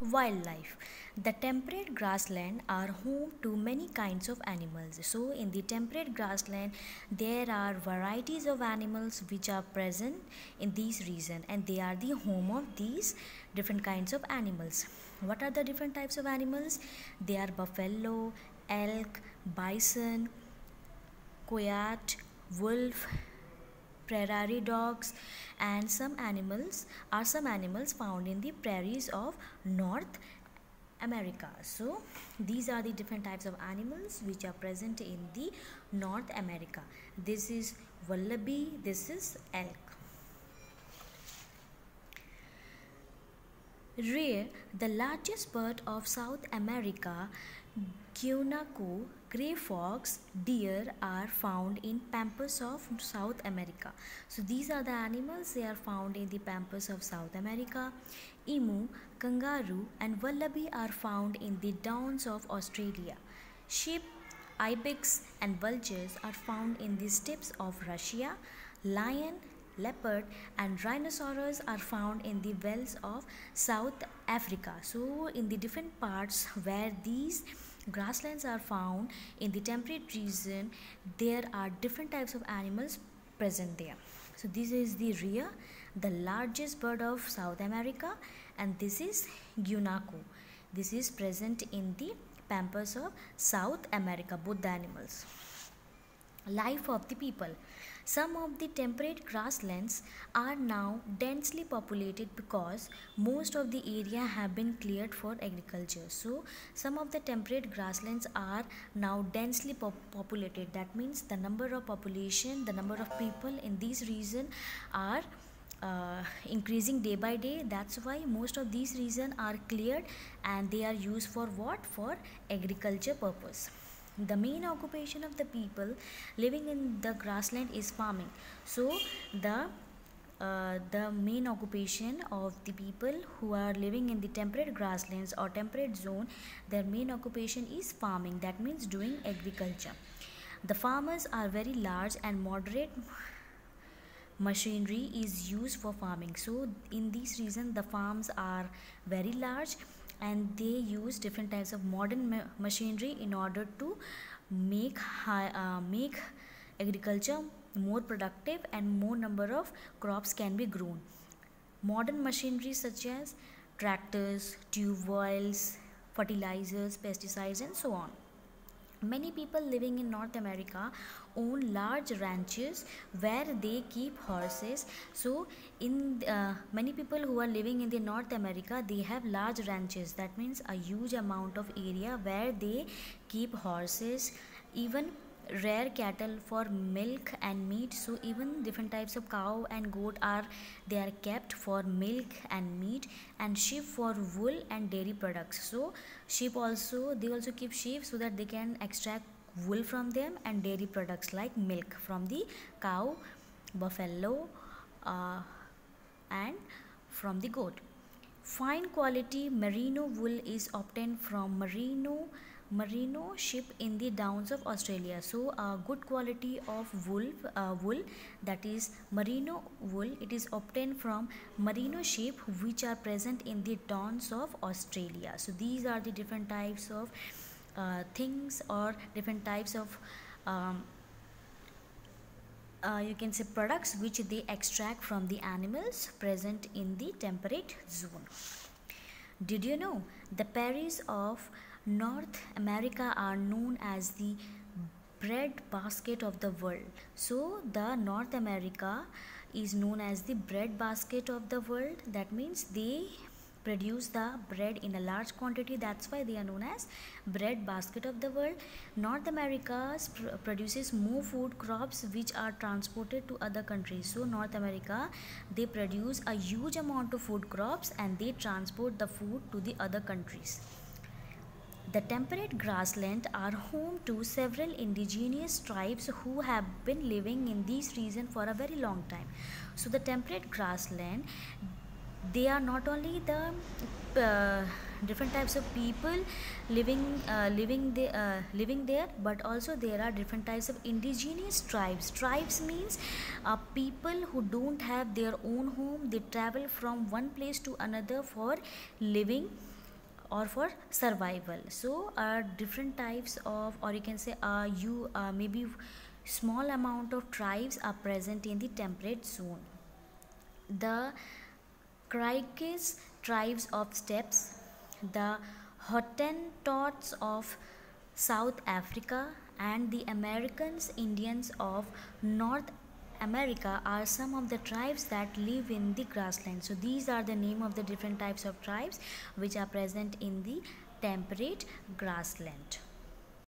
Wildlife. The temperate grassland are home to many kinds of animals. So in the temperate grassland there are varieties of animals which are present in these region, and they are the home of these different kinds of animals. What are the different types of animals? They are buffalo, elk, bison, coyote, wolf, prairie dogs, and some animals found in the prairies of North America. So these are the different types of animals which are present in the North America. This is wallaby, this is elk. Rare, the largest bird of South America, guanaco, grey fox, deer are found in pampas of South America. So these are the animals, they are found in the pampas of South America. Emu, kangaroo and wallaby are found in the downs of Australia. Sheep, ibex and vultures are found in the steppes of Russia. Lion, leopard and rhinoceros are found in the wells of South Africa. So in the different parts where these grasslands are found in the temperate region, there are different types of animals present there. So this is the rhea, the largest bird of South America, and this is guanaco. This is present in the pampas of South America, both the animals. Life of the people. Some of the temperate grasslands are now densely populated because most of the area have been cleared for agriculture. So some of the temperate grasslands are now densely populated. That means the number of population, the number of people in this region are increasing day by day. That's why most of these regions are cleared and they are used for what? For agriculture purpose. The main occupation of the people living in the grassland is farming. So the main occupation of the people who are living in the temperate grasslands or temperate zone, their main occupation is farming. That means doing agriculture. The farmers are very large and moderate machinery is used for farming. So in this reason the farms are very large and they use different types of modern machinery in order to make agriculture more productive and more number of crops can be grown. Modern machinery such as tractors, tube wells, fertilizers, pesticides and so on. Many people living in North America own large ranches where they keep horses. So in many people who are living in the North America, they have large ranches. That means a huge amount of area where they keep horses, even rare cattle for milk and meat. So even different types of cow and goat are kept for milk and meat, and sheep for wool and dairy products. So sheep also, they also keep sheep so that they can extract wool from them and dairy products like milk from the cow, buffalo and from the goat. Fine quality merino wool is obtained from merino sheep in the downs of Australia. So a good quality of wool, that is merino wool, it is obtained from merino sheep which are present in the downs of Australia. So these are the different types of things or different types of you can say products which they extract from the animals present in the temperate zone. Did you know the prairies of North America are known as the bread basket of the world? So the North America is known as the bread basket of the world. That means they produce the bread in a large quantity. That's why they are known as bread basket of the world. North America produces more food crops which are transported to other countries. So North America, they produce a huge amount of food crops and they transport the food to the other countries. The temperate grasslands are home to several indigenous tribes who have been living in this region for a very long time. So the temperate grassland, they are not only the different types of people living there, but also there are different types of indigenous tribes. Tribes means people who don't have their own home. They travel from one place to another for living or for survival. So different types of, or you can say maybe small amount of tribes are present in the temperate zone. The Kyrgyz tribes of steppes, the Hottentots of South Africa, and the Americans Indians of North America are some of the tribes that live in the grassland. So these are the name of the different types of tribes which are present in the temperate grassland.